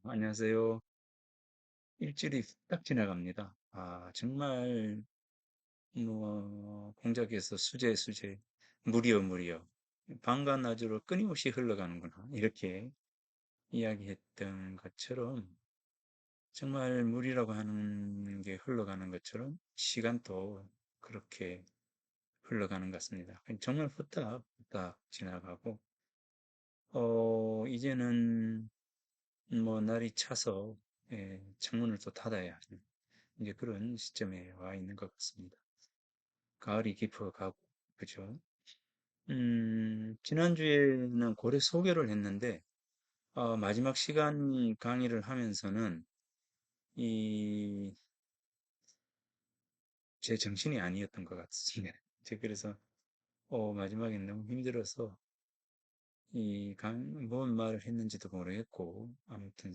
안녕하세요. 일주일이 딱 지나갑니다. 정말, 공작에서 수재, 무리여. 밤과 낮으로 끊임없이 흘러가는구나. 이렇게 이야기했던 것처럼, 정말 물이라고 하는 게 흘러가는 것처럼, 시간도 그렇게 흘러가는 것 같습니다. 정말 후딱 지나가고, 이제는 날이 차서, 창문을 또 닫아야 하는 이제 그런 시점에 와 있는 것 같습니다. 가을이 깊어가고, 그죠? 지난주에는 고래 소개를 했는데, 마지막 시간 강의를 하면서는 이, 제 정신이 아니었던 것 같습니다. 제가 그래서, 마지막에 너무 힘들어서, 뭔 말을 했는지도 모르겠고, 아무튼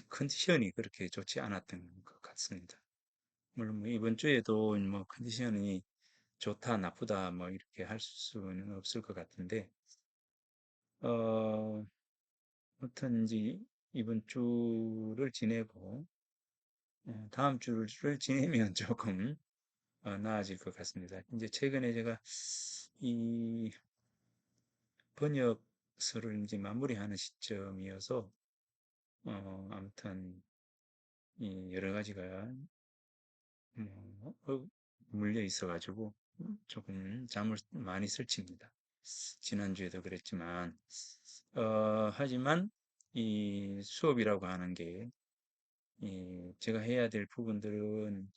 컨디션이 그렇게 좋지 않았던 것 같습니다. 물론 뭐 이번 주에도 뭐 컨디션이 좋다, 나쁘다, 뭐, 이렇게 할 수는 없을 것 같은데, 어, 아무튼 이제 이번 주를 지내고, 다음 주를 지내면 조금 나아질 것 같습니다. 이제 최근에 제가 이 번역서를 이제 마무리하는 시점이어서, 아무튼 이 여러 가지가 물려 있어가지고 조금 잠을 많이 설칩니다. 지난주에도 그랬지만, 하지만 이 수업이라고 하는 게, 제가 해야 될 부분들은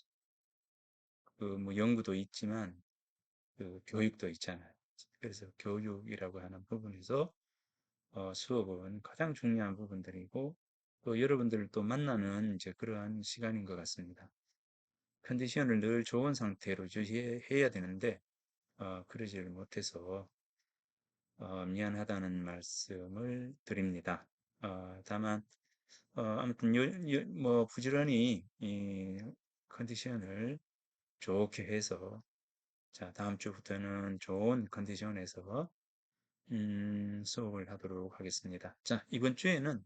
그 뭐 연구도 있지만 그 교육도 있잖아요. 그래서 교육이라고 하는 부분에서 수업은 가장 중요한 부분들이고 또 여러분들을 또 만나는 이제 그러한 시간인 것 같습니다. 컨디션을 늘 좋은 상태로 유지해야 되는데 그러지를 못해서 미안하다는 말씀을 드립니다. 다만 아무튼 뭐 부지런히 이 컨디션을 좋게 해서 자 다음 주부터는 좋은 컨디션에서 수업을 하도록 하겠습니다. 자 이번 주에는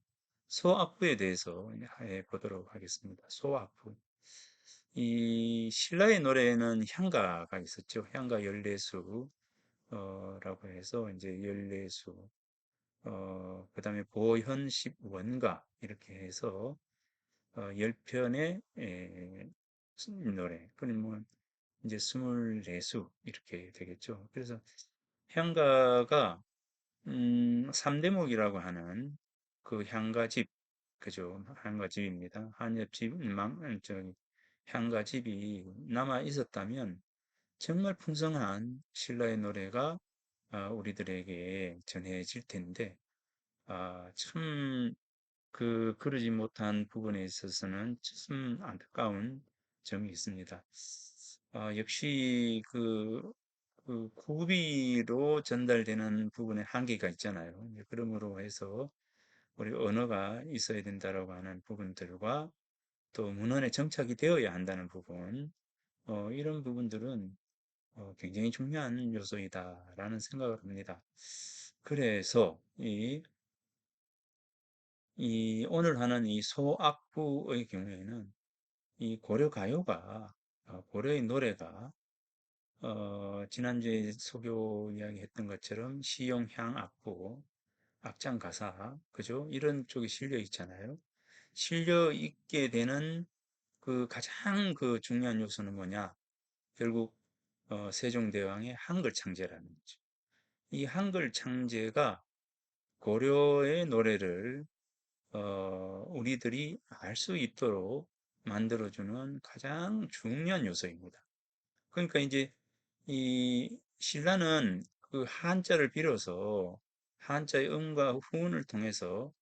소악부에 대해서 해 보도록 하겠습니다. 소악부. 이 신라의 노래에는 향가가 있었죠. 향가 열례수 라고 해서 이제 열례수 그다음에 보현십 원가 이렇게 해서 10편의 노래 그러면 이제 24수 이렇게 되겠죠. 그래서 향가가 3대목이라고 하는 그 향가집 그죠? 향가집입니다. 한엽집 저기 향가집이 남아 있었다면 정말 풍성한 신라의 노래가 우리들에게 전해질 텐데 참 그러지 못한 부분에 있어서는 참 안타까운 점이 있습니다. 역시 그 구비로 전달되는 부분에 한계가 있잖아요. 그러므로 해서 우리 언어가 있어야 된다라고 하는 부분들과 또 문헌에 정착이 되어야 한다는 부분, 이런 부분들은 굉장히 중요한 요소이다라는 생각을 합니다. 그래서 오늘 하는 이 소악부의 경우에는 이 고려 가요가 고려의 노래가 지난주에 소교 이야기했던 것처럼 시용, 향, 악보, 악장 가사, 그죠? 이런 쪽에 실려 있잖아요. 실려 있게 되는 그 가장 그 중요한 요소는 뭐냐? 결국 세종대왕의 한글 창제라는 거죠. 이 한글 창제가 고려의 노래를 우리들이 알 수 있도록 만들어주는 가장 중요한 요소입니다. 그러니까 이제 이 신라는 그 한자를 빌어서 한자의 음과 후운을 통해서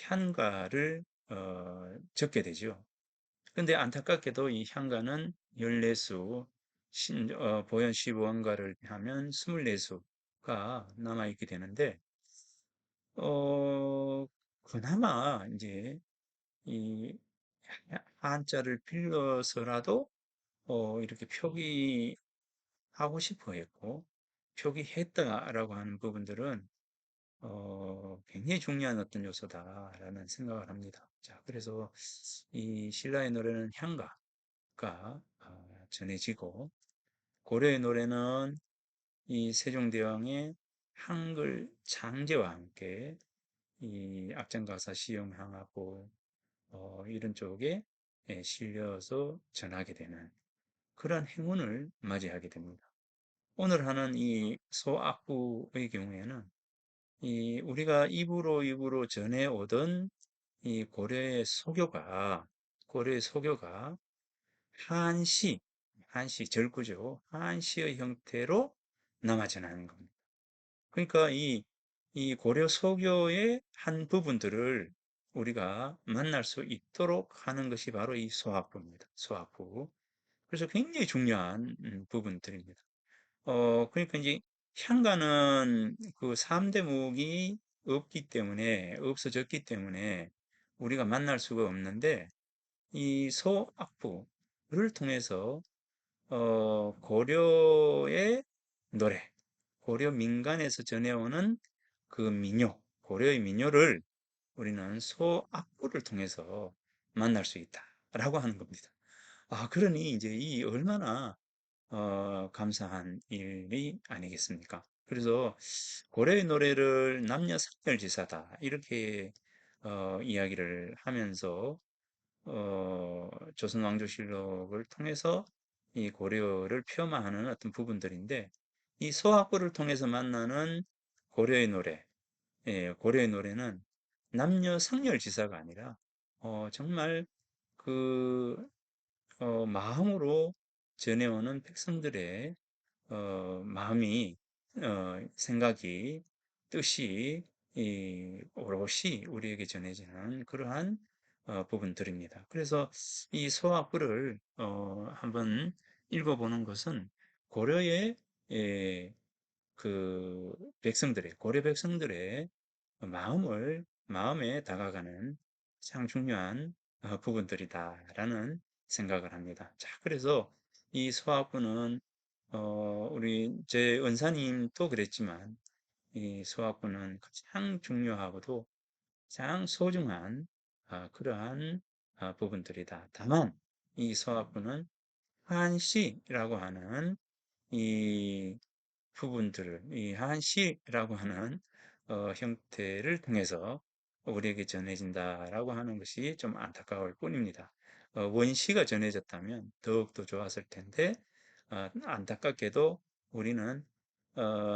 향가를 적게 되죠. 근데 안타깝게도 이 향가는 14수, 보현 15원가를 하면 24수가 남아있게 되는데, 어, 그나마 이제 이 한자를 빌려서라도 이렇게 표기하고 싶어 했고, 표기했다라고 하는 부분들은 굉장히 중요한 어떤 요소다라는 생각을 합니다. 자, 그래서 이 신라의 노래는 향가가 전해지고, 고려의 노래는 이 세종대왕의 한글 창제와 함께 이 악장가사 시용향하고 이런 쪽에 실려서 전하게 되는 그런 행운을 맞이하게 됩니다. 오늘 하는 이 소악부의 경우에는 이 우리가 입으로 전해오던 이 고려의 소교가 한시, 한시 절구죠. 한시의 형태로 남아 전하는 겁니다. 그러니까 이 고려 소교의 한 부분들을 우리가 만날 수 있도록 하는 것이 바로 이 소학부입니다. 소학부. 그래서 굉장히 중요한 부분들입니다. 그러니까 이제 향가는 그 3대목이 없어졌기 때문에 우리가 만날 수가 없는데 이 소악부를 통해서 고려의 노래, 고려 민간에서 전해오는 그 민요, 고려의 민요를 우리는 소악부를 통해서 만날 수 있다라고 하는 겁니다. 그러니 이제 이 얼마나 감사한 일이 아니겠습니까? 그래서 고려의 노래를 남녀삭별지사다 이렇게 이야기를 하면서 조선왕조실록을 통해서 이 고려를 폄하하는 어떤 부분들인데 이 소학부를 통해서 만나는 고려의 노래, 고려의 노래는 남녀상열지사가 아니라 정말 그 마음으로 전해오는 백성들의 마음이 생각이 뜻이 오롯이 우리에게 전해지는 그러한 부분들입니다. 그래서 이 소학부를 한번 읽어보는 것은 고려의 예, 그 고려 백성들의 마음에 다가가는 가장 중요한 부분들이다라는 생각을 합니다. 자, 그래서 이 소학부는 제 은사님도 그랬지만 이 소학부는 가장 중요하고도 가장 소중한 그러한 부분들이다. 다만 이 소학부는 한시라고 하는 이 부분들을 이 한시라고 하는 형태를 통해서 우리에게 전해진다라고 하는 것이 좀 안타까울 뿐입니다. 원시가 전해졌다면 더욱더 좋았을 텐데 안타깝게도 우리는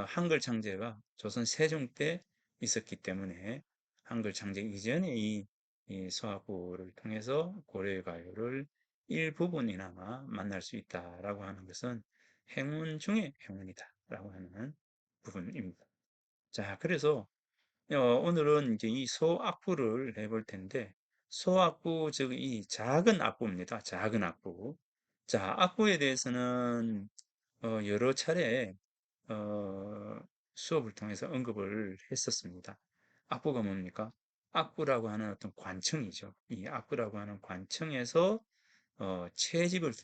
한글 창제가 조선 세종 때 있었기 때문에 한글 창제 이전에 이 서학부를 통해서 고려의 가요를 일부분이나마 만날 수 있다라고 하는 것은 행운 중에 행운이다라고 하는 부분입니다. 자, 그래서 오늘은 이제 이 소악부를 해볼 텐데 소악부 즉 이 작은 악부입니다. 작은 악부. 자, 악부에 대해서는 여러 차례 어, 수업을 통해서 언급을 했었습니다. 악부가 뭡니까? 악부라고 하는 어떤 관청이죠. 이 악부라고 하는 관청에서 채집을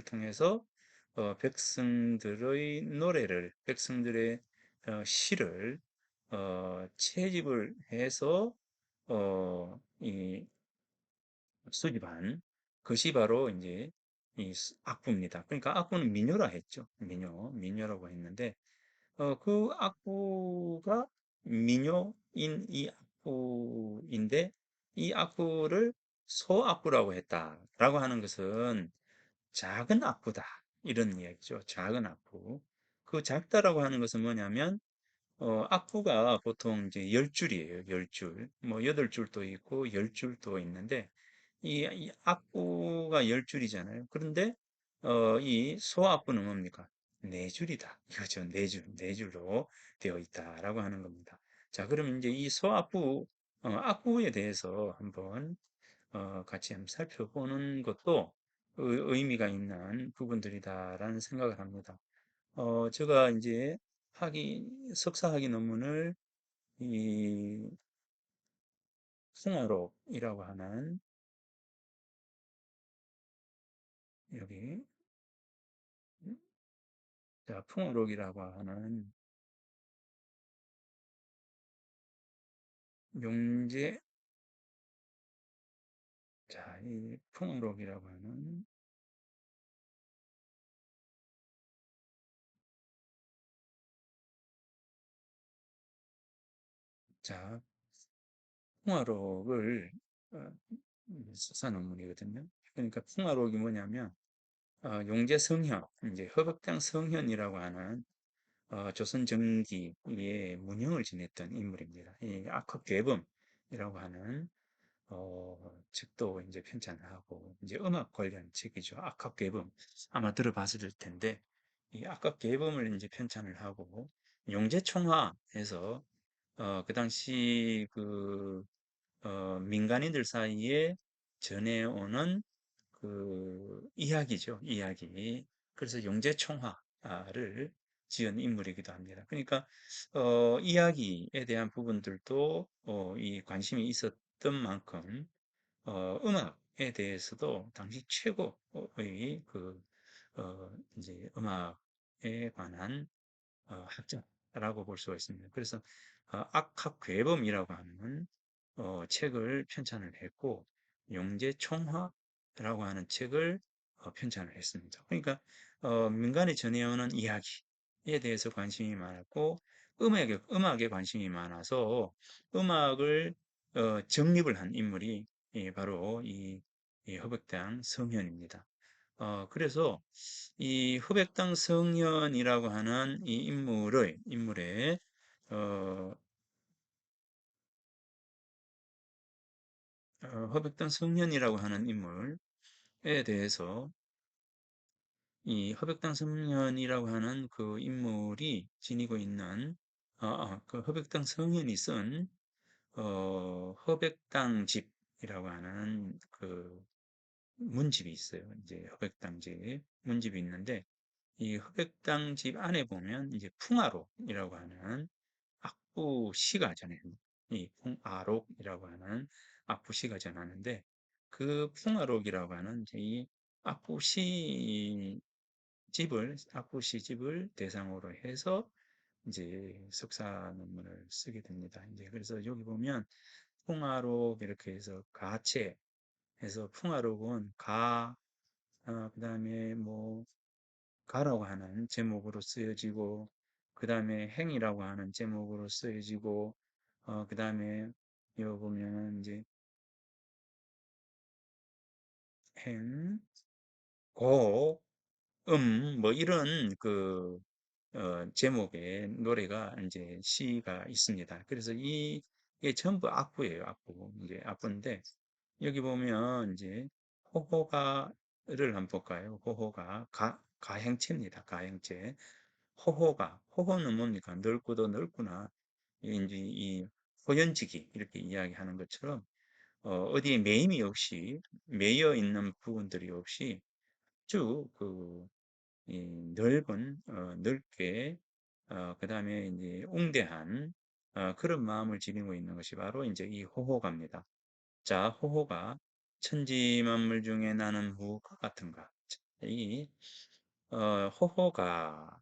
통해서 백성들의 노래를, 백성들의 시를 채집을 해서 이 수집한 것이 바로 이제 이 악부입니다. 그러니까 악부는 민요라 했죠. 민요라고 했는데 그 악보가 민요인 이 악보인데 이 악보를 소악보라고 했다라고 하는 것은 작은 악보다 이런 이야기죠. 작은 악보. 그 작다라고 하는 것은 뭐냐면 악보가 보통 이제 10줄이에요. 10줄. 뭐 8줄도 있고 10줄도 있는데 이 악보가 10줄이잖아요. 그런데 이 소악보는 뭡니까? 4줄이다. 이거죠. 4줄. 4줄로 되어 있다라고 하는 겁니다. 자, 그러면 이제 이 소악부 악보에 대해서 한번 같이 한번 살펴보는 것도 의미가 있는 부분들이다라는 생각을 합니다. 제가 이제 석사 학위 논문을 이 풍어록이라고 하는 여기 자, 풍어록이라고 하는 용제, 자, 이 풍록이라고 하는, 자, 풍화록을 서사 논문이거든요. 그러니까 풍화록이 뭐냐면 용제 성현, 이제 허백당 성현이라고 하는 조선 전기의 문형을 지냈던 인물입니다. 이 악학괴범이라고 하는 책도 이제 편찬을 하고 이제 음악 관련 책이죠. 악학괴범 아마 들어봤을 텐데 이 악학괴범을 이제 편찬을 하고 용제총화해서 그 당시 민간인들 사이에 전해오는 그 이야기죠, 이야기. 그래서 용제총화를 지은 인물이기도 합니다. 그러니까 이야기에 대한 부분들도 이 관심이 있었던 만큼 음악에 대해서도 당시 최고의 이제 음악에 관한 학자라고 볼 수가 있습니다. 그래서 악학괴범이라고 하는 책을 편찬을 했고 용제총화라고 하는 책을 편찬을 했습니다. 그러니까 민간에 전해오는 이야기에 대해서 관심이 많았고 음악에 관심이 많아서 음악을 정립을 한 인물이 바로 이 허백당 성현입니다. 그래서 이 흑백당 성현이라고 하는 이 인물의 어, 흑백당 성현이라고 하는 인물에 대해서 이 흑백당 성현이라고 하는 그 인물이 지니고 있는 그 흑백당 성현이 쓴 흑백당 집이라고 하는 그 문집이 있어요. 이제 흑백당집 문집이 있는데 이 흑백당 집 안에 보면 이제 풍화록이라고 하는 악부시가 전해요. 이 풍아록이라고 하는 악부시가 전하는데 그 풍아록이라고 하는 이 악부시 악부시 집을 대상으로 해서 이제 석사 논문을 쓰게 됩니다. 이제 그래서 여기 보면 풍아록 이렇게 해서 가체 해서 풍아록은 그다음에 뭐 가라고 하는 제목으로 쓰여지고 그 다음에 행이라고 하는 제목으로 쓰여지고 그 다음에 여기 보면 이제 행, 고, 뭐 이런 제목의 노래가 이제 시가 있습니다. 그래서 이게 전부 악보예요. 악보. 이제 악보인데 여기 보면 이제 호호가를 한번 볼까요? 호호가 가행체입니다. 가행체. 호호는 뭡니까? 넓고도 넓구나. 이제 이 호연지기 이렇게 이야기하는 것처럼 어디에 매임이 없이 매여 있는 부분들이 없이 쭉 이 넓게 그다음에 이제 웅대한 그런 마음을 지니고 있는 것이 바로 이제 이 호호가입니다. 자, 호호가 천지만물 중에 나는 무엇과 같은가? 이 호호가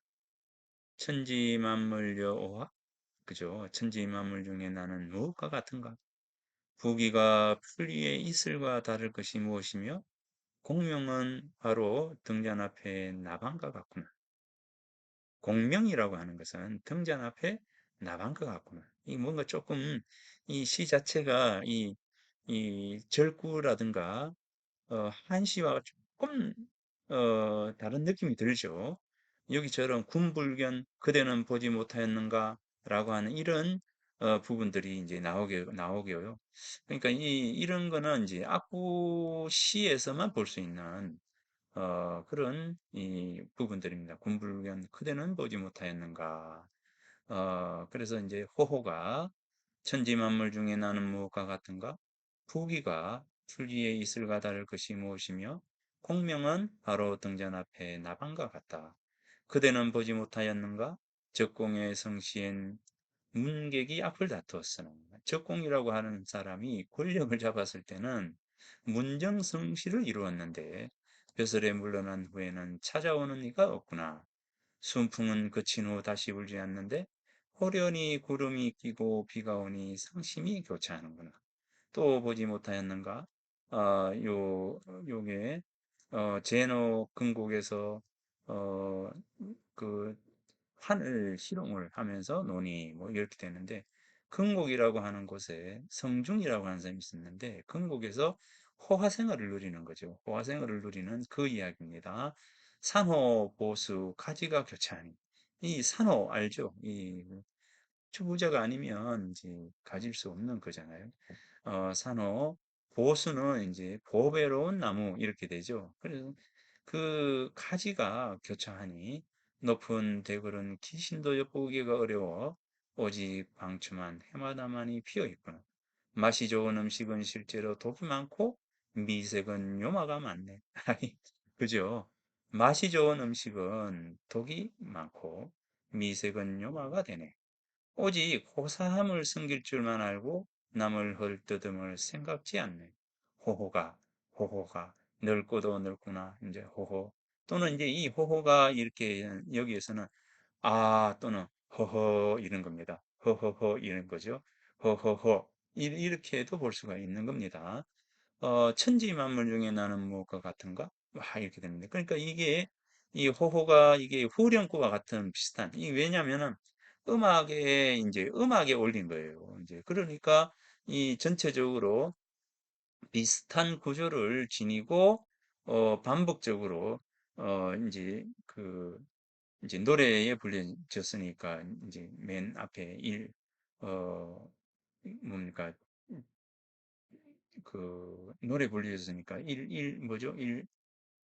천지만물여오와 그죠? 천지만물 중에 나는 무엇과 같은가? 부귀가 풀 위의 이슬과 다를 것이 무엇이며 공명은 바로 등잔 앞에 나방과 같구나. 공명이라고 하는 것은 등잔 앞에 나방과 같구나. 이 뭔가 조금 이 시 자체가 이 절구라든가 한시와 조금 다른 느낌이 들죠. 여기처럼 군불견 그대는 보지 못하였는가 라고 하는 이런 부분들이 이제 나오게요. 그러니까 이런 거는 이제 악보시에서만 볼 수 있는 그런 이 부분들입니다. 군불견 그대는 보지 못하였는가. 그래서 이제 호호가 천지만물 중에 나는 무엇과 같은가? 부귀가 풀기에 이슬과 다를 것이 무엇이며 공명은 바로 등잔 앞에 나방과 같다. 그대는 보지 못하였는가? 적공의 성시엔 문객이 앞을 다투었으나 적공이라고 하는 사람이 권력을 잡았을 때는 문정성시를 이루었는데 벼슬에 물러난 후에는 찾아오는 이가 없구나. 순풍은 그친 후 다시 불지 않는데 호련히 구름이 끼고 비가 오니 상심이 교차하는구나. 또 보지 못하였는가? 요게, 제노 근곡에서, 어, 그, 하늘 실용을 하면서 논의, 뭐, 이렇게 되는데, 근곡이라고 하는 곳에 성중이라고 하는 사람이 있었는데, 근곡에서 호화 생활을 누리는 거죠. 호화 생활을 누리는 그 이야기입니다. 산호, 보수, 가지가 교차하니. 이 산호, 알죠? 이 초보자가 아니면 이제 가질 수 없는 거잖아요. 산호, 보수는 이제 보배로운 나무 이렇게 되죠. 그래서 그 가지가 교차하니 높은 대걸은 귀신도 엿보기가 어려워 오직 방추만 해마다만이 피어 있구나. 맛이 좋은 음식은 실제로 독이 많고 미색은 요마가 많네. 그죠? 맛이 좋은 음식은 독이 많고 미색은 요마가 되네. 오직 호사함을 숨길 줄만 알고 남을 헐뜯음을 생각지 않네. 호호가, 호호가, 늙고도 늙구나, 이제 호호. 또는 이제 이 호호가 이렇게 여기에서는 또는 허허 이런 겁니다. 허허허 이런 거죠. 허허허. 이렇게도 볼 수가 있는 겁니다. 천지 만물 중에 나는 무엇과 같은가? 이렇게 됩니다. 그러니까 이게 이 호호가 이게 후렴구와 같은 비슷한 이 왜냐면은 음악에 올린 거예요. 이제 그러니까 이 전체적으로 비슷한 구조를 지니고 반복적으로 이제 노래에 불려졌으니까 이제 맨 앞에 어 뭡니까 그 노래 불려졌으니까 뭐죠?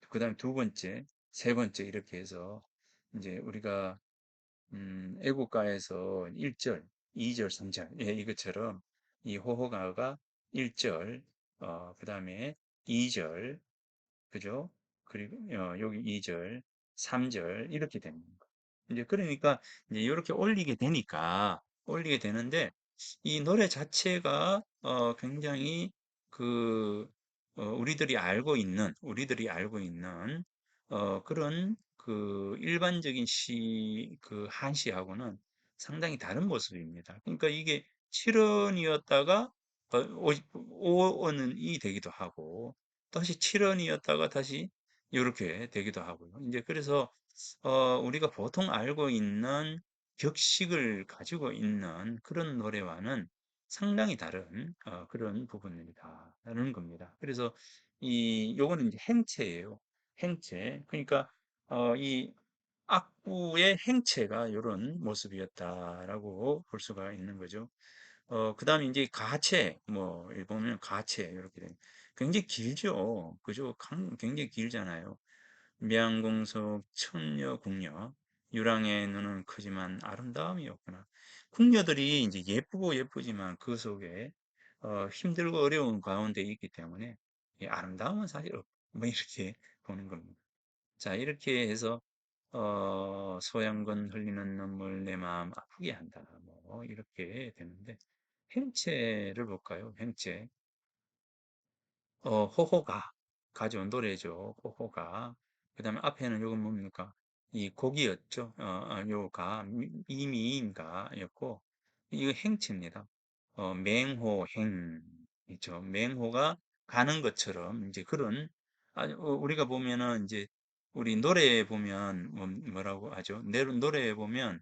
그다음에 두 번째, 세 번째 이렇게 해서 이제 우리가 애국가에서 1절, 2절, 3절 이것처럼 이 호호가가 1절, 그다음에 2절, 그죠? 그리고 여기 2절, 3절 이렇게 됩니다. 이제 그러니까 이제 이렇게 올리게 되는데 이 노래 자체가 굉장히 그 우리들이 알고 있는 그런 그 일반적인 그 한시하고는 상당히 다른 모습입니다. 그러니까 이게 7원이었다가 5원이 되기도 하고 다시 7원이었다가 다시 이렇게 되기도 하고요. 이제 그래서 우리가 보통 알고 있는 격식을 가지고 있는 그런 노래와는 상당히 다른 그런 부분이다라는 겁니다. 그래서 요거는 이제 행체예요. 행체. 그러니까 이 악부의 행체가 이런 모습이었다라고 볼 수가 있는 거죠. 그다음에 이제 가체, 뭐, 보면 가체, 이렇게 돼. 굉장히 길죠. 그죠? 굉장히 길잖아요. 미양궁속 천녀 궁녀. 유랑의 눈은 크지만 아름다움이 없구나. 궁녀들이 이제 예쁘고 예쁘지만 그 속에 힘들고 어려운 가운데 있기 때문에 이 아름다움은 사실 뭐 이렇게 보는 겁니다. 자, 이렇게 해서 소양건 흘리는 눈물 내 마음 아프게 한다. 뭐 이렇게 되는데 행체를 볼까요? 행체. 호호가 가져온 노래죠. 호호가. 그다음에 앞에는 요건 뭡니까? 이 곡이었죠. 요가 이미인가였고 이거 행체입니다. 맹호행 있죠. 맹호가 가는 것처럼 이제 그런 우리가 보면은 이제 우리 노래에 보면 뭐라고 하죠? 노래에 보면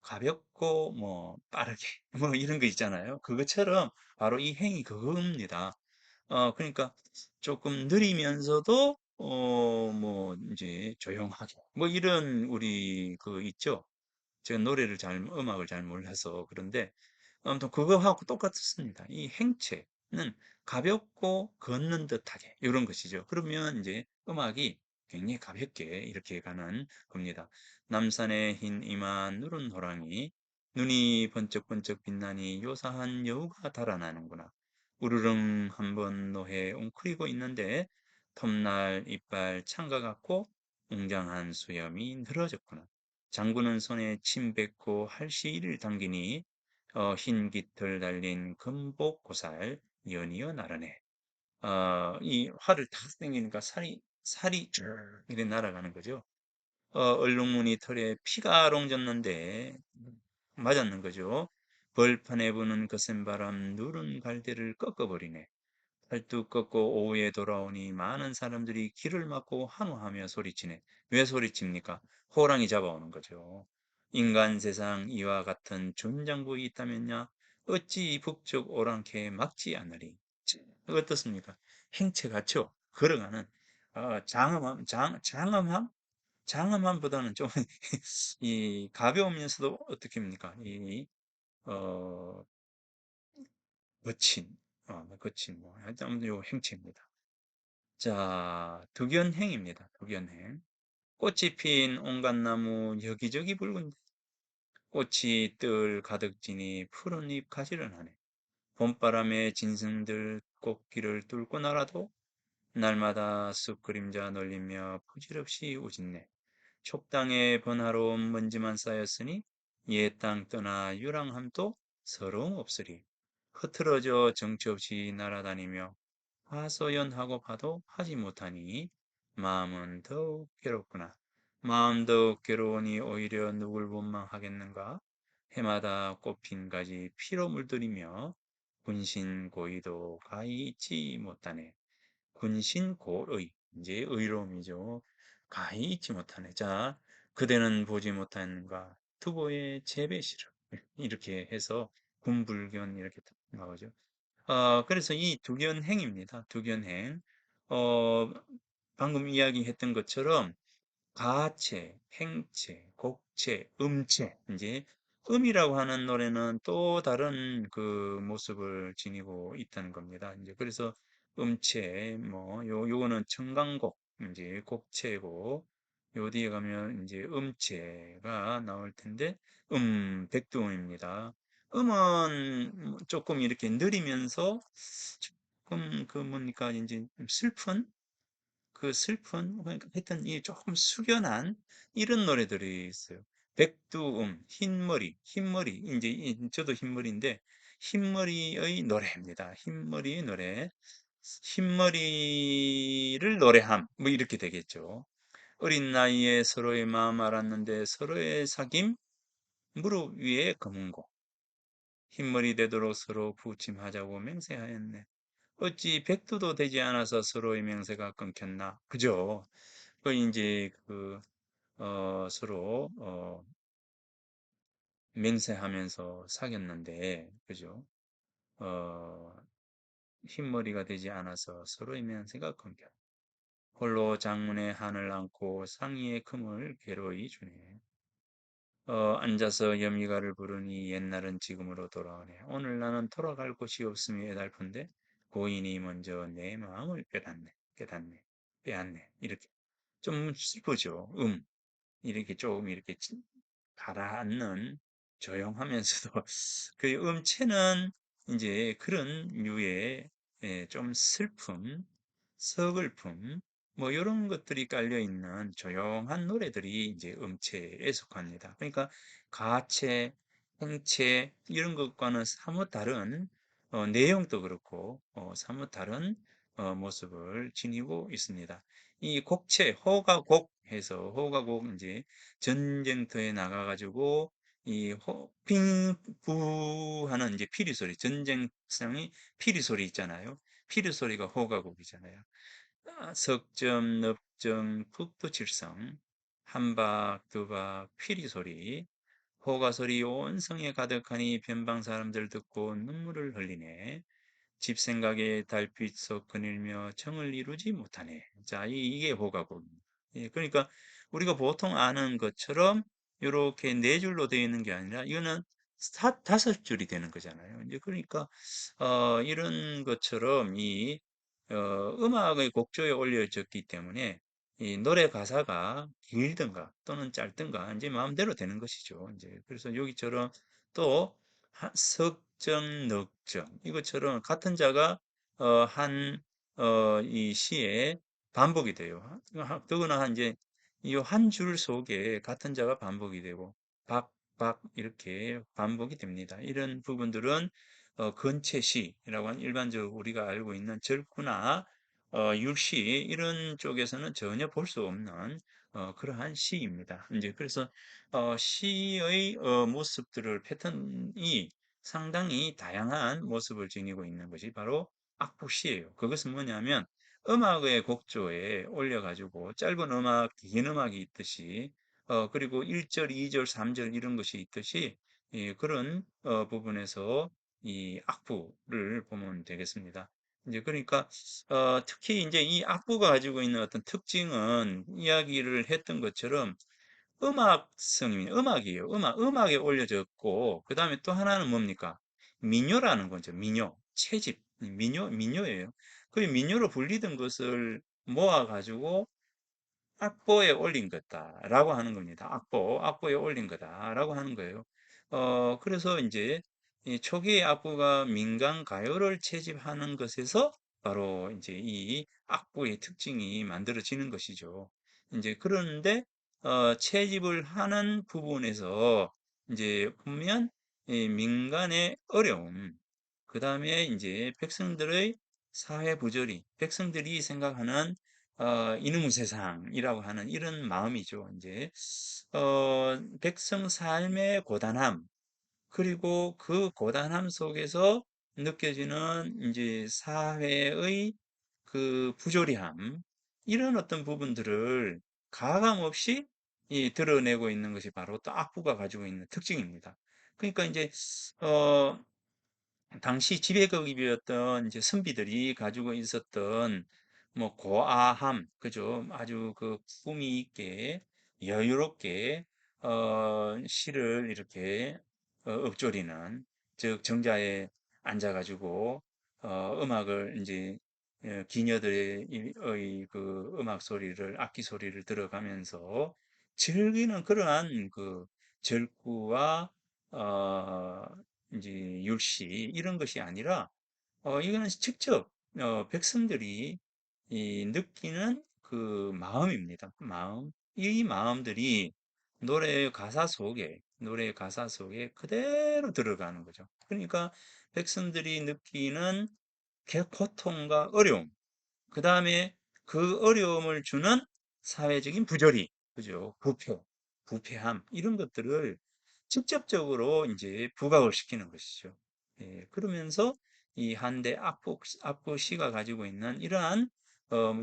가볍고 뭐 빠르게 뭐 이런 거 있잖아요. 그것처럼 바로 이 행이 그겁니다. 그러니까 조금 느리면서도 뭐 이제 조용하게 뭐 이런 우리 그 있죠. 제가 음악을 잘 몰라서 그런데 아무튼 그거하고 똑같습니다. 이 행체는 가볍고 걷는 듯하게 이런 것이죠. 그러면 이제 음악이 굉장히 가볍게 이렇게 가는 겁니다. 남산의 흰 이마 누른 호랑이 눈이 번쩍번쩍 빛나니 요사한 여우가 달아나는구나. 우르릉 한번 노해 웅크리고 있는데 톱날 이빨 창가 같고 웅장한 수염이 늘어졌구나. 장군은 손에 침 뱉고 할시를 당기니 흰 깃털 달린 금복 고살 연이어 나르네. 이 활을 탁 당기니까 살이 쭉 이렇게 날아가는 거죠. 얼룩무늬 털에 피가 롱졌는데 맞았는 거죠. 벌판에 부는 거센 바람 누른 갈대를 꺾어버리네. 팔뚝 꺾고 오후에 돌아오니 많은 사람들이 길을 막고 한호하며 소리치네. 왜 소리칩니까? 호랑이 잡아오는 거죠. 인간 세상 이와 같은 준장국이 있다면야 어찌 이 북쪽 오랑캐에 막지 않으리. 어떻습니까? 행체 같죠? 걸어가는 장엄함? 장엄함보다는 좀 이 가벼우면서도 어떻게 합니까? 어, 거친, 거친 뭐 하여튼 요 행체입니다. 자, 득연행입니다. 득연행. 꽃이 핀 온갖 나무 여기저기 붉은데 꽃이 뜰 가득 지니 푸른 잎 가지런 하네. 봄바람에 짐승들 꽃길을 뚫고 날아도 날마다 숲 그림자 놀리며 부질없이 우짖네. 촉당에 번화로운 먼지만 쌓였으니 옛 땅 떠나 유랑함도 서러움 없으리. 흐트러져 정처 없이 날아다니며 하소연하고 봐도 하지 못하니 마음은 더욱 괴롭구나. 마음 더욱 괴로우니 오히려 누굴 원망하겠는가? 해마다 꽃핀 가지 피로 물들이며 군신고의도 가히 잊지 못하네. 군신고의, 이제 의로움이죠. 가히 잊지 못하네. 자, 그대는 보지 못하는가? 투보의 재배시를 이렇게 해서 군불견 이렇게 나오죠. 그래서 이 두견행입니다. 두견행. 어, 방금 이야기했던 것처럼 가체, 행체, 곡체, 음체. 이제 음이라고 하는 노래는 또 다른 그 모습을 지니고 있다는 겁니다. 이제 그래서 음체, 뭐, 요거는 청강곡, 이제 곡체고, 요 뒤에 가면 이제 음체가 나올 텐데, 백두음입니다. 음은 조금 이렇게 느리면서 조금 그 뭡니까, 이제 슬픈 그러니까 하여튼 이 조금 숙연한 이런 노래들이 있어요. 백두음, 흰머리, 이제 저도 흰머리인데 흰머리의 노래입니다. 흰머리의 노래, 흰머리를 노래함, 뭐 이렇게 되겠죠. 어린 나이에 서로의 마음 알았는데 서로의 사귐, 무릎 위에 검은고, 흰머리 되도록 서로 부침하자고 맹세하였네. 어찌 백두도 되지 않아서 서로의 명세가 끊겼나? 그죠? 그 이제 서로 맹세하면서 사귀었는데, 그죠? 어, 흰머리가 되지 않아서 서로의 명세가 끊겼. 홀로 장문의 한을 안고 상의의 금을 괴로이 주네. 앉아서 여미가를 부르니 옛날은 지금으로 돌아오네. 오늘 나는 돌아갈 곳이 없음이 애달픈데 고인이 먼저 내 마음을 빼앗네. 이렇게 좀 슬프죠. 이렇게 조금 이렇게 가라앉는 조용하면서도 그 음체는 이제 그런 류의 좀 슬픔, 서글픔 뭐 이런 것들이 깔려 있는 조용한 노래들이 이제 음체에 속합니다. 그러니까 가체, 행체 이런 것과는 사뭇 다른 내용도 그렇고 사뭇 다른 모습을 지니고 있습니다. 이 곡체, 호가곡 해서 호가곡 이제 전쟁터에 나가가지고 이 핑부 하는 이제 피리 소리, 전쟁상의 피리 소리 있잖아요. 피리 소리가 호가곡이잖아요. 석점, 넙점, 북두칠성, 한박, 두박, 피리 소리, 호가 소리 온 성에 가득하니 변방 사람들 듣고 눈물을 흘리네. 집 생각에 달빛 속 거닐며 정을 이루지 못하네. 자, 이게 호가곡입니다. 예, 그러니까 우리가 보통 아는 것처럼 이렇게 네 줄로 되어 있는 게 아니라 이거는 다섯 줄이 되는 거잖아요. 이제 그러니까 이런 것처럼 음악의 곡조에 올려졌기 때문에 이 노래 가사가 길든가 또는 짧든가 이제 마음대로 되는 것이죠. 이제 그래서 여기처럼 또 석정, 넉정 이것처럼 같은 자가 이 시에 반복이 돼요. 더구나 이제 이 한 줄 속에 같은 자가 반복이 되고 박 이렇게 반복이 됩니다. 이런 부분들은 건체시라고 하는 일반적으로 우리가 알고 있는 절구나 율시 이런 쪽에서는 전혀 볼 수 없는 그러한 시입니다. 이제 그래서 시의 모습들을 패턴이 상당히 다양한 모습을 지니고 있는 것이 바로 악보시예요. 그것은 뭐냐면 음악의 곡조에 올려 가지고 짧은 음악, 긴 음악이 있듯이 그리고 1 절, 2 절, 3절 이런 것이 있듯이 그런 부분에서 이 악보를 보면 되겠습니다. 이제 그러니까 특히 이제 이 악보가 가지고 있는 어떤 특징은 이야기를 했던 것처럼 음악성입니다. 음악이에요. 음악에 올려졌고 그다음에 또 하나는 뭡니까? 민요라는 거죠. 민요. 채집. 민요예요. 그 민요로 불리던 것을 모아 가지고 "악보에 올린 거다."라고 하는 겁니다. "악보에 올린 거다."라고 하는 거예요. 그래서 인제 이 초기의 악보가 민간 가요를 채집하는 것에서 바로 인제 이 악보의 특징이 만들어지는 것이죠. 인제 그런데 채집을 하는 부분에서 인제 보면 이 민간의 어려움, 그다음에 인제 백성들의 사회 부조리, 백성들이 생각하는 이놈의 세상이라고 하는 이런 마음이죠. 이제 백성 삶의 고단함, 그리고 그 고단함 속에서 느껴지는 이제 사회의 그 부조리함, 이런 어떤 부분들을 가감 없이 드러내고 있는 것이 바로 또 악부가 가지고 있는 특징입니다. 그러니까 이제 어 당시 지배급이었던 이제 선비들이 가지고 있었던 뭐 고아함, 그죠? 아주 그 품위 있게 여유롭게 시를 이렇게 읊조리는, 즉 정자에 앉아 가지고 음악을 이제 기녀들의 그 음악 소리를, 악기 소리를 들어가면서 즐기는 그러한 그 절구와 어 인제 율시 이런 것이 아니라 이거는 직접 백성들이 이 느끼는 그 마음입니다. 그 마음. 이 마음들이 노래의 가사 속에 그대로 들어가는 거죠. 그러니까 백성들이 느끼는 고통과 어려움, 그다음에 그 어려움을 주는 사회적인 부조리, 그죠? 부패함 이런 것들을 직접적으로 이제 부각을 시키는 것이죠. 예. 그러면서 이 한대 악보시가 가지고 있는 이러한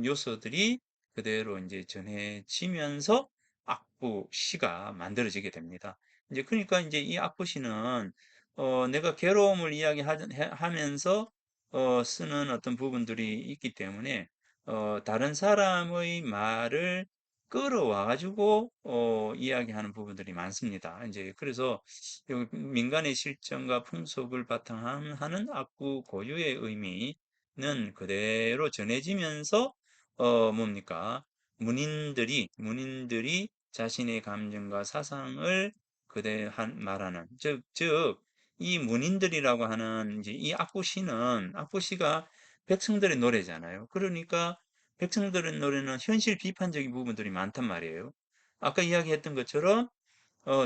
요소들이 그대로 이제 전해지면서 악보시가 만들어지게 됩니다. 이제 그러니까 이제 이 악보시는 내가 괴로움을 하면서 쓰는 어떤 부분들이 있기 때문에 다른 사람의 말을 끌어와 가지고 이야기하는 부분들이 많습니다. 이제 그래서 요 민간의 실정과 풍속을 바탕 하는 악구 고유의 의미는 그대로 전해지면서 뭡니까? 문인들이 자신의 감정과 사상을 말하는, 이 문인들이라고 하는 이제 이 악보시가 백성들의 노래잖아요. 그러니까 백성들의 노래는 현실 비판적인 부분들이 많단 말이에요. 아까 이야기했던 것처럼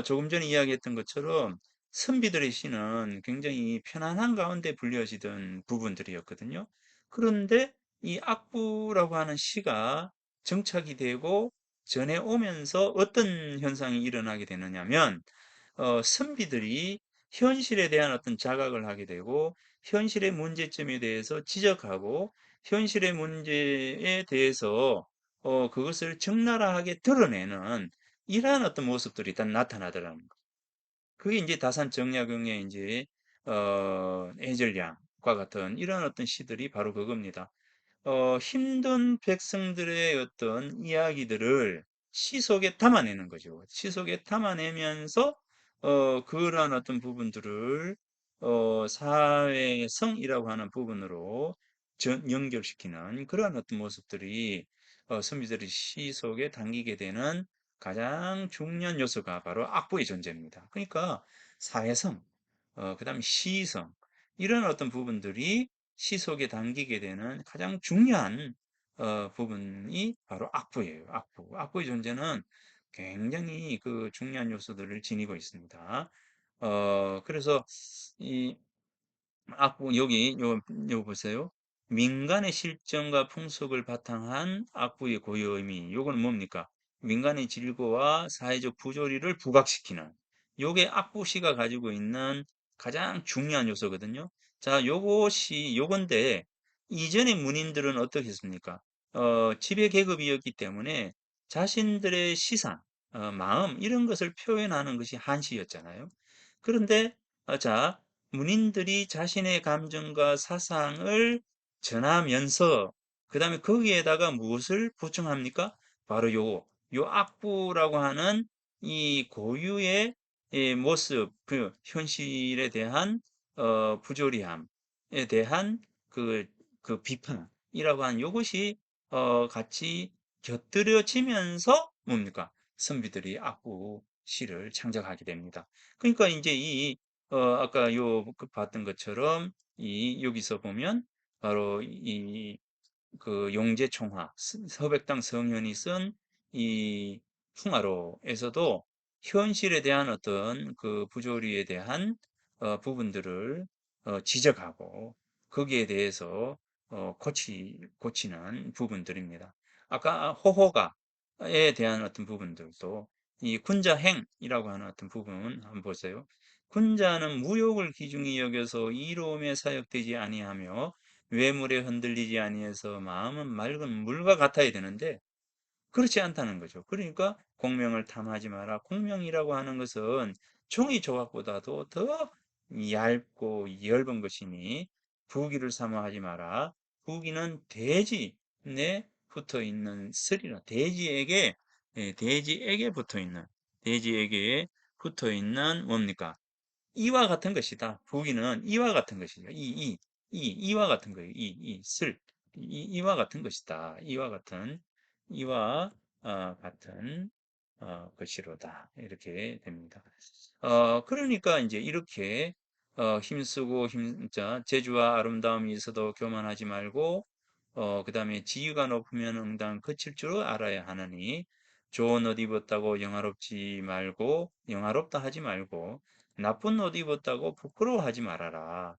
조금 전에 이야기했던 것처럼 선비들의 시는 굉장히 편안한 가운데 불려지던 부분들이었거든요. 그런데 이 악부라고 하는 시가 정착이 되고 전해오면서 어떤 현상이 일어나게 되느냐면 선비들이 현실에 대한 어떤 자각을 하게 되고 현실의 문제점에 대해서 지적하고 현실의 문제에 대해서 그것을 적나라하게 드러내는 이러한 어떤 모습들이 일단 나타나더라는 거. 그게 이제 다산정약용의 이제 애절량과 같은 이런 어떤 시들이 바로 그겁니다. 힘든 백성들의 어떤 이야기들을 시 속에 담아내는 거죠. 시 속에 담아내면서 그러한 어떤 부분들을 사회성이라고 하는 부분으로 연결시키는 그러한 어떤 모습들이 선비들의 시 속에 담기게 되는 가장 중요한 요소가 바로 악보의 존재입니다. 그러니까 사회성, 그다음에 시성, 이런 어떤 부분들이 시 속에 담기게 되는 가장 중요한 부분이 바로 악보예요. 악보. 악보의 존재는 굉장히 그 중요한 요소들을 지니고 있습니다. 그래서 이 악보, 여기 요 보세요. 민간의 실정과 풍속을 바탕한 악부의 고유 의미. 요거는 뭡니까? 민간의 질서와 사회적 부조리를 부각시키는. 요게 악부시가 가지고 있는 가장 중요한 요소거든요. 자, 요건데, 이전의 문인들은 어떻게 했습니까? 지배 계급이었기 때문에 자신들의 시상, 마음, 이런 것을 표현하는 것이 한시였잖아요. 그런데, 자, 문인들이 자신의 감정과 사상을 전하면서 그다음에 거기에다가 무엇을 보충합니까? 바로 요 악부라고 하는 이 고유의 모습, 그 현실에 대한 부조리함에 대한 그, 그 비판이라고 하는 요것이 같이 곁들여지면서 뭡니까? 선비들이 악부 시를 창작하게 됩니다. 그러니까 이제 아까 봤던 것처럼 여기서 보면 바로 그 용제총화, 서백당 성현이 쓴 이 풍화로에서도 현실에 대한 어떤 그 부조리에 대한 부분들을 지적하고 거기에 대해서 고치는 부분들입니다. 아까 호호가에 대한 어떤 부분들도 이 군자행이라고 하는 어떤 부분 한번 보세요. 군자는 무욕을 기중히 여겨서 이로움에 사역되지 아니하며 외물에 흔들리지 아니해서 마음은 맑은 물과 같아야 되는데 그렇지 않다는 거죠. 그러니까 공명을 탐하지 마라. 공명이라고 하는 것은 종이 조각보다도 더 얇고 엷은 것이니 부귀를 삼아하지 마라. 부귀는 돼지에 붙어 있는 슬이라 돼지에게 붙어 있는 돼지에게 붙어 있는 뭡니까? 이와 같은 것이다. 부기는 이와 같은 것이죠. 이와 같은 거예요. 이와 같은 것이다. 이와 같은 것이로다. 이렇게 됩니다. 그러니까 이제 이렇게 힘쓰고 자, 재주와 아름다움이 있어도 교만하지 말고 그다음에 지위가 높으면 응당 그칠 줄 알아야 하느니 좋은 옷 입었다고 영화롭다 하지 말고 나쁜 옷 입었다고 부끄러워하지 말아라.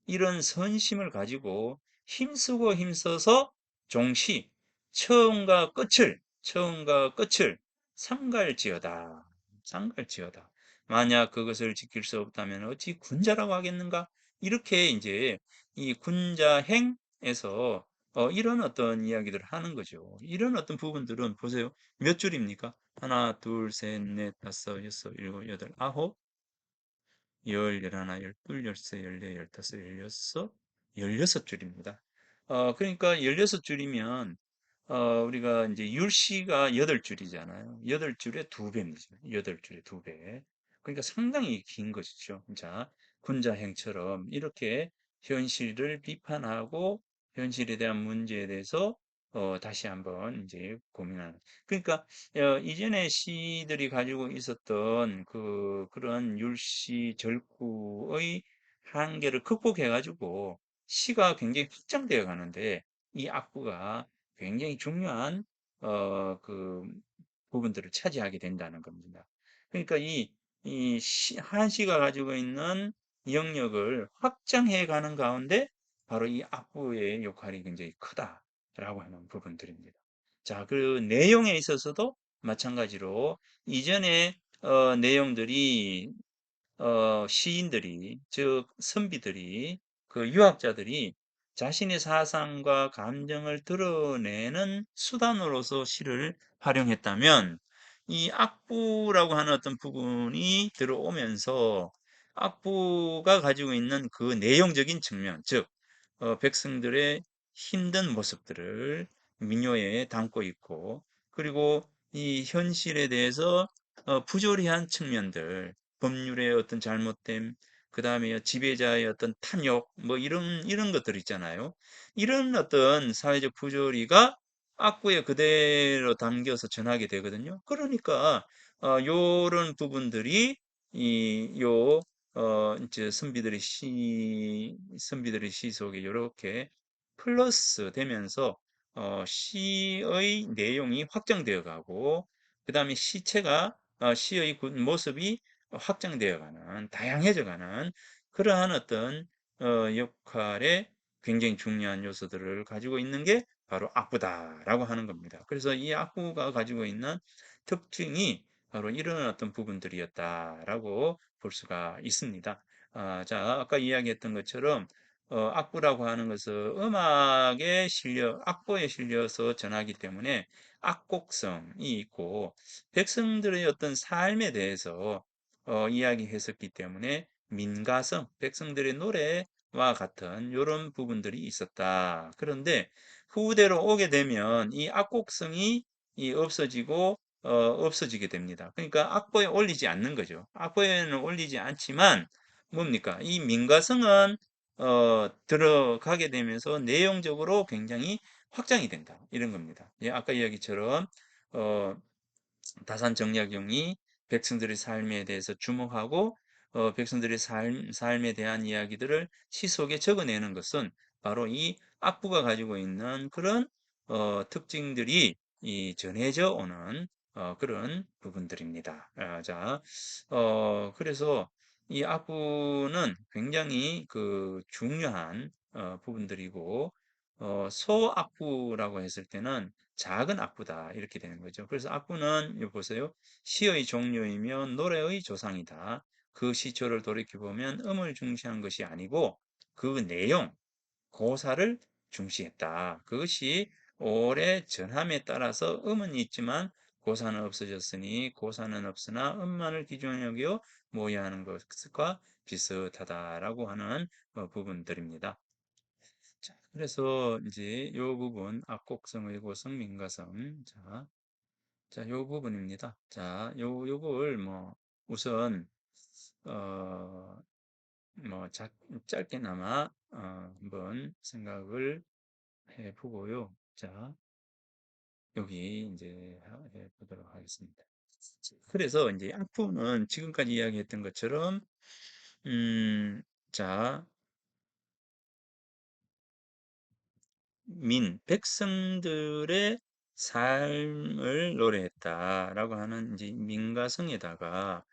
이런 선심을 가지고 힘쓰고 힘써서 종시, 처음과 끝을 삼갈지어다. 삼갈지어다. 만약 그것을 지킬 수 없다면 어찌 군자라고 하겠는가? 이렇게 이제 이 군자행에서 이런 어떤 이야기들을 하는 거죠. 이런 어떤 부분들은 보세요. 몇 줄입니까? 하나, 둘, 셋, 넷, 다섯, 여섯, 일곱, 여덟, 아홉, 열, 열하나, 열둘, 열세, 열네, 열다섯, 열여섯, 16줄입니다. 그러니까 16줄이면 우리가 이제 율시가 8줄이잖아요. 8줄에 2배입니다. 8줄에 2배. 그러니까 상당히 긴 것이죠. 자, 군자행처럼 이렇게 현실을 비판하고 현실에 대한 문제에 대해서 다시 한번 이제 고민하는. 그러니까 이전에 시들이 가지고 있었던 그런 율시 절구의 한계를 극복해 가지고 시가 굉장히 확장되어 가는데 이 악부가 굉장히 중요한 그 부분들을 차지하게 된다는 겁니다. 그러니까 한시가 가지고 있는 영역을 확장해 가는 가운데 바로 이 악부의 역할이 굉장히 크다라고 하는 부분들입니다. 자, 그 내용에 있어서도 마찬가지로 이전에 내용들이 시인들이, 즉 선비들이, 그 유학자들이 자신의 사상과 감정을 드러내는 수단으로서 시를 활용했다면 이 악부라고 하는 어떤 부분이 들어오면서 악부가 가지고 있는 그 내용적인 측면, 즉 백성들의 힘든 모습들을 민요에 담고 있고 그리고 이 현실에 대해서 부조리한 측면들 법률의 어떤 잘못됨, 그 다음에 지배자의 어떤 탐욕, 뭐 이런 것들 있잖아요. 이런 어떤 사회적 부조리가 악구에 그대로 담겨서 전하게 되거든요. 그러니까, 요런 부분들이, 이제 선비들의 시 속에 이렇게 플러스 되면서, 시의 내용이 확장되어 가고, 그 다음에 시의 모습이 확장되어 가는, 다양해져 가는 그러한 어떤 역할에 굉장히 중요한 요소들을 가지고 있는 게 바로 악부다라고 하는 겁니다. 그래서 이 악부가 가지고 있는 특징이 바로 이런 어떤 부분들이었다라고 볼 수가 있습니다. 자, 아까 이야기했던 것처럼 악부라고 하는 것은 음악에 실려, 악보에 실려서 전하기 때문에 악곡성이 있고 백성들의 어떤 삶에 대해서 이야기했었기 때문에 민가성, 백성들의 노래와 같은 이런 부분들이 있었다. 그런데 후대로 오게 되면 이 악곡성이 없어지고 없어지게 됩니다. 그러니까 악보에 올리지 않는 거죠. 악보에는 올리지 않지만 뭡니까? 이 민가성은 들어가게 되면서 내용적으로 굉장히 확장이 된다. 이런 겁니다. 예, 아까 이야기처럼 어, 다산 정약용이 백성들의 삶에 대해서 주목하고 백성들의 삶에 대한 이야기들을 시 속에 적어내는 것은 바로 이 악부가 가지고 있는 그런 특징들이 전해져 오는 그런 부분들입니다. 자, 그래서 이 악부는 굉장히 그 중요한 부분들이고 소악부라고 했을 때는 작은 악부다 이렇게 되는 거죠. 그래서 악부는 여기 보세요. 시의 종류이며 노래의 조상이다. 그 시초를 돌이켜보면 음을 중시한 것이 아니고 그 내용, 고사를 중시했다. 그것이 오래 전함에 따라서 음은 있지만 고사는 없어졌으니 고사는 없으나 음만을 기준으로 여겨 모여하는 것과 비슷하다라고 하는 부분들입니다. 자, 그래서 이제 이 부분 악곡성의 고성 민가성 요 부분입니다. 자, 요걸 뭐 우선 어, 짧게나마 한번 생각을 해보고요. 자, 여기 이제 해보도록 하겠습니다. 그래서 이제 악보는 지금까지 이야기했던 것처럼 자, 백성들의 삶을 노래했다라고 하는 이제 민가성에다가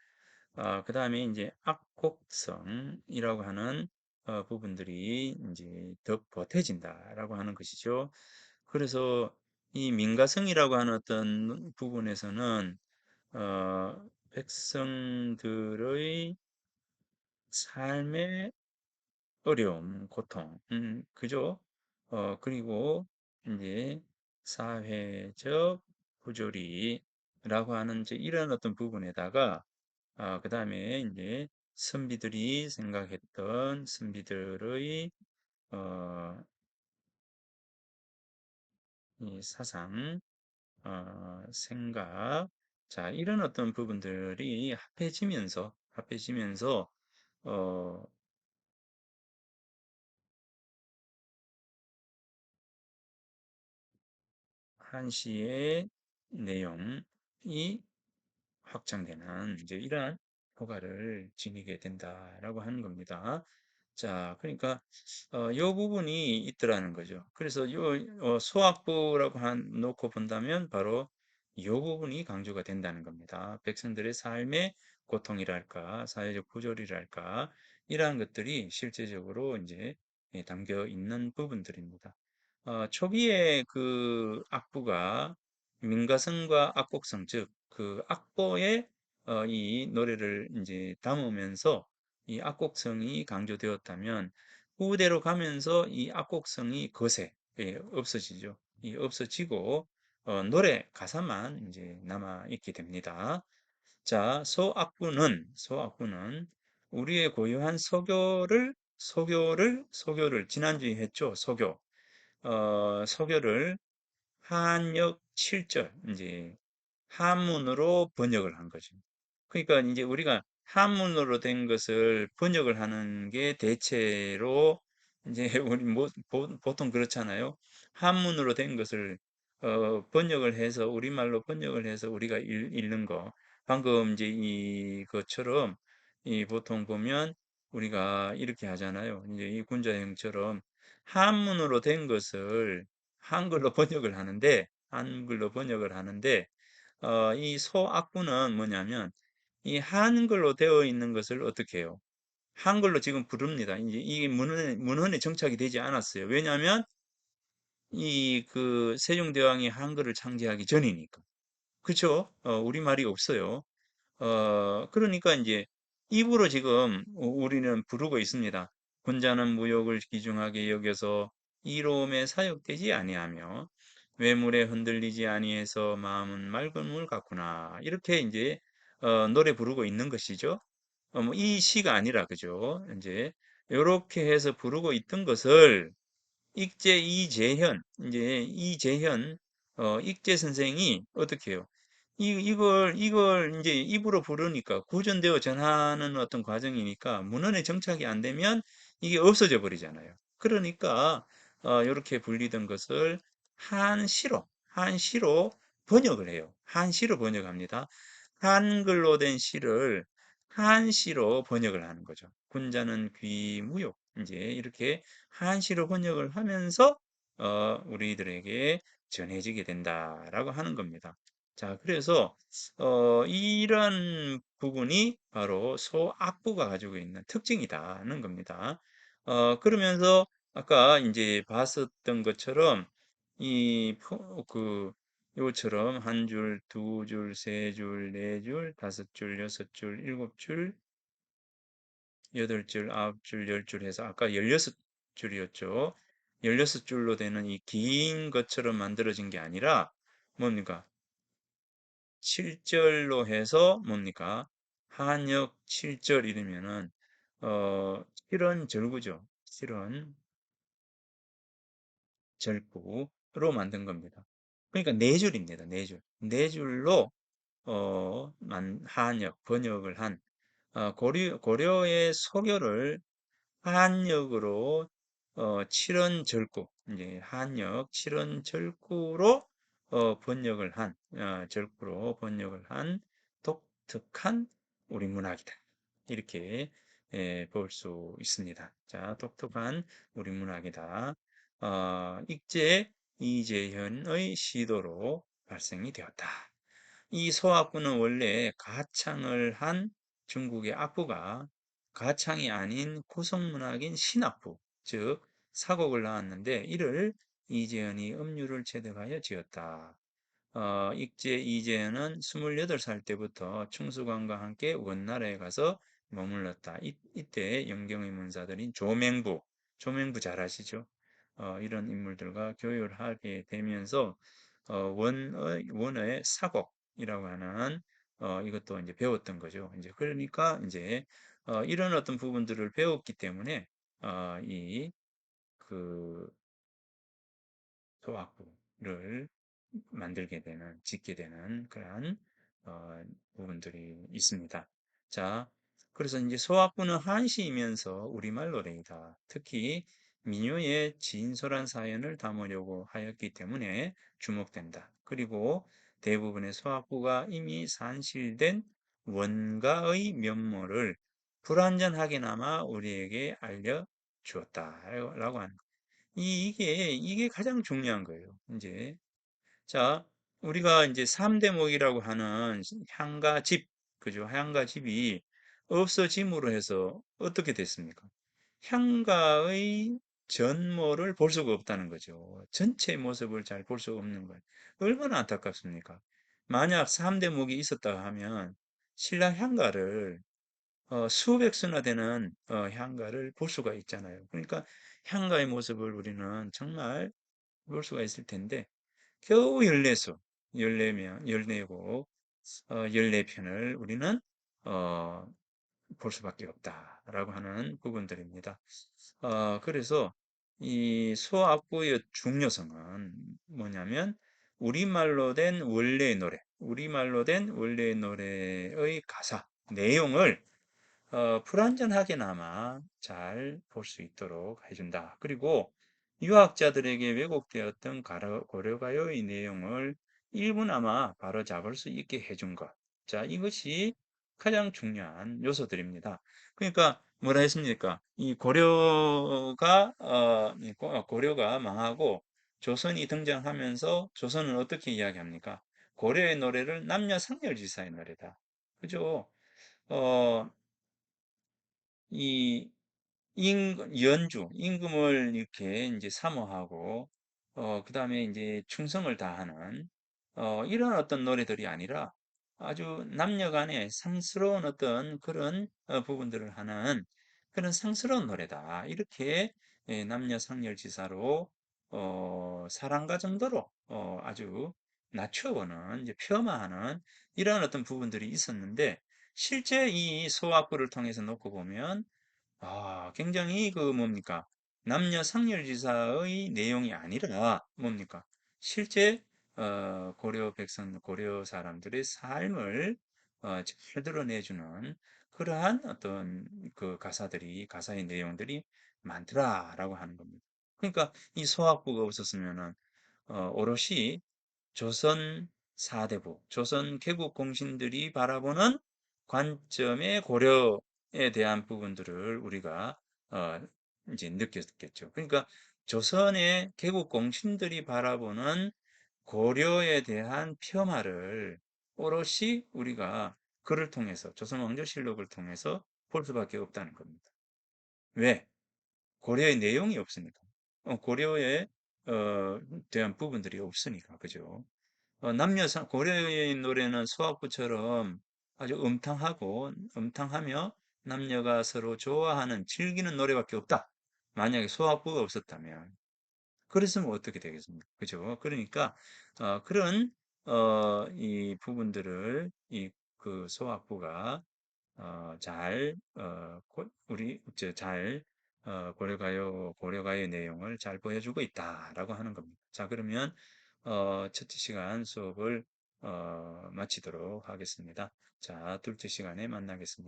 그 다음에 이제 악곡성이라고 하는 부분들이 이제 더 보태진다라고 하는 것이죠. 그래서 이 민가성이라고 하는 어떤 부분에서는 백성들의 삶의 어려움, 고통, 그죠? 그리고 이제 사회적 부조리라고 하는 이제 이런 어떤 부분에다가 그 다음에 이제 선비들이 생각했던 선비들의 어, 이 사상, 생각, 자 이런 어떤 부분들이 합해지면서 어, 한시의 내용이 확장되는 이제 이러한 효과를 지니게 된다라고 하는 겁니다. 자, 그러니까 요 부분이 있더라는 거죠. 그래서 요 소확보라고 놓고 본다면 바로 요 부분이 강조가 된다는 겁니다. 백성들의 삶의 고통이랄까, 사회적 부조리랄까, 이러한 것들이 실제적으로 이제 담겨 있는 부분들입니다. 초기에 그 악부가 민가성과 악곡성, 즉, 그 악보에 이 노래를 이제 담으면서 이 악곡성이 강조되었다면 후대로 가면서 이 악곡성이 거세, 없어지죠. 이 없어지고 노래 가사만 이제 남아 있게 됩니다. 자, 소악부는 우리의 고유한 소교를 지난주에 했죠. 소교를 한역 7절 이제 한문으로 번역을 한 거죠. 그러니까 이제 우리가 한문으로 된 것을 번역을 하는 게 대체로 이제 우리 보통 그렇잖아요. 한문으로 된 것을 번역을 해서 우리말로 번역을 해서 우리가 읽는 거. 방금 이제 이것처럼 이 보통 보면 우리가 이렇게 하잖아요. 이제 이 군자형처럼 한문으로 된 것을 한글로 번역을 하는데 이 소악부는 뭐냐면 이 한글로 되어 있는 것을 어떻게 해요? 한글로 지금 부릅니다. 이제 이게 문헌에 정착이 되지 않았어요. 왜냐하면 이 그 세종대왕이 한글을 창제하기 전이니까. 그쵸? 우리말이 없어요. 그러니까 이제 입으로 지금 우리는 부르고 있습니다. 군자는 무역을 귀중하게 여겨서 이로움에 사역되지 아니하며 외물에 흔들리지 아니해서 마음은 맑은 물 같구나. 이렇게 이제 노래 부르고 있는 것이죠. 뭐이 시가 아니라 그죠? 이제 요렇게 해서 부르고 있던 것을 익제 이재현, 이제 이재현, 익제 선생이 어떻게 해요? 이걸 이제 입으로 부르니까 구전되어 전하는 어떤 과정이니까 문헌에 정착이 안 되면 이게 없어져 버리잖아요. 그러니까, 이렇게 불리던 것을 한시로 번역을 해요. 한시로 번역합니다. 한글로 된 시를 한시로 번역을 하는 거죠. 군자는 귀무욕. 이제 이렇게 한시로 번역을 하면서 우리들에게 전해지게 된다라고 하는 겁니다. 자, 그래서 이런 부분이 바로 소악부가 가지고 있는 특징이다는 겁니다. 그러면서 아까 이제 봤었던 것처럼 요처럼 한 줄, 두 줄, 세 줄, 네 줄, 다섯 줄, 여섯 줄, 일곱 줄, 여덟 줄, 아홉 줄, 열 줄 해서 아까 16줄이었죠. 16줄로 되는 이 긴 것처럼 만들어진 게 아니라 뭡니까? 7절로 해서 뭡니까? 한역 7절 이러면은 실은 절구죠. 실은 절구로 만든 겁니다. 그러니까 네 줄입니다. 네 줄. 네 줄로 한역 번역을 한 고려의 소교를 한역으로 칠원절구 이제 한역 칠원절구로 번역을 한 절구로 번역을 한 독특한 우리 문학이다. 이렇게 볼 수 있습니다. 자, 독특한 우리 문학이다. 익제 이재현의 시도로 발생이 되었다. 이 소악부는 원래 가창을 한 중국의 악부가 가창이 아닌 구성문학인 신악부, 즉 사곡을 낳았는데 이를 이재현이 음유를 체득하여 지었다. 익제 이재현은 28살 때부터 충수관과 함께 원나라에 가서 머물렀다. 이때 영경의 문사들인 조맹부 잘 아시죠? 이런 인물들과 교류를 하게 되면서 원어의 사곡이라고 하는 이것도 이제 배웠던 거죠. 이제 그러니까 이제 이런 어떤 부분들을 배웠기 때문에 이그 소학부를 만들게 되는, 짓게 되는 그러한 부분들이 있습니다. 자, 그래서 이제 소학부는 한시이면서 우리말 노래이다. 특히 민요의 진솔한 사연을 담으려고 하였기 때문에 주목된다. 그리고 대부분의 소학부가 이미 산실된 원가의 면모를 불완전하게나마 우리에게 알려주었다라고 하는 것. 이게 가장 중요한 거예요. 이제 자, 우리가 이제 3대목이라고 하는 향과 집, 그죠? 향과 집이 없어짐으로 해서 어떻게 됐습니까? 향가의 전모를 볼 수가 없다는 거죠. 전체 모습을 잘 볼 수가 없는 거예요. 얼마나 안타깝습니까? 만약 3대목이 있었다 하면 신라 향가를 수백 수나 되는 향가를 볼 수가 있잖아요. 그러니까 향가의 모습을 우리는 정말 볼 수가 있을 텐데 겨우 14수, 14명, 14곡, 14편을 우리는 어, 볼 수밖에 없다라고 하는 부분들입니다. 그래서 이 소악부의 중요성은 뭐냐면 우리말로 된 원래의 노래의 가사, 내용을 불완전하게나마 잘 볼 수 있도록 해준다. 그리고 유학자들에게 왜곡되었던 고려가요의 내용을 일부나마 바로잡을 수 있게 해준 것. 자, 이것이 가장 중요한 요소들입니다. 그러니까 뭐라 했습니까? 이 고려가 망하고 조선이 등장하면서 조선은 어떻게 이야기합니까? 고려의 노래를 남녀 상열지사의 노래다. 그죠? 어, 이 연주, 임금을 이렇게 이제 사모하고, 그다음에 이제 충성을 다하는, 이런 어떤 노래들이 아니라 아주 남녀 간의 상스러운 어떤 그런 부분들을 하는 그런 상스러운 노래다. 이렇게 남녀 상열지사로 사랑가 정도로 아주 낮춰보는, 이제 폄하하는 이런 어떤 부분들이 있었는데, 실제 이 소악부를 통해서 놓고 보면 굉장히 그 뭡니까? 남녀 상렬지사의 내용이 아니라 뭡니까? 실제 고려 백성, 고려 사람들의 삶을 잘 드러내주는 그러한 어떤 그 가사의 내용들이 많더라라고 하는 겁니다. 그러니까 이 소학부가 없었으면은 오롯이 조선 사대부, 조선 개국 공신들이 바라보는 관점의 고려에 대한 부분들을 우리가 어, 이제 느꼈겠죠. 그러니까 조선의 개국 공신들이 바라보는 고려에 대한 폄하를 오롯이 우리가 글을 통해서 조선왕조실록을 통해서 볼 수밖에 없다는 겁니다. 왜? 고려의 내용이 없으니까. 고려에 대한 부분들이 없으니까. 그죠? 고려의 노래는 소학부처럼 아주 음탕하며 남녀가 서로 좋아하는, 즐기는 노래밖에 없다. 만약에 소학부가 없었다면. 그랬으면 어떻게 되겠습니까? 그죠? 그러니까, 그런, 이 부분들을, 그 소학부가, 고려가요 내용을 잘 보여주고 있다라고 하는 겁니다. 자, 그러면, 첫째 시간 수업을, 마치도록 하겠습니다. 자, 둘째 시간에 만나겠습니다.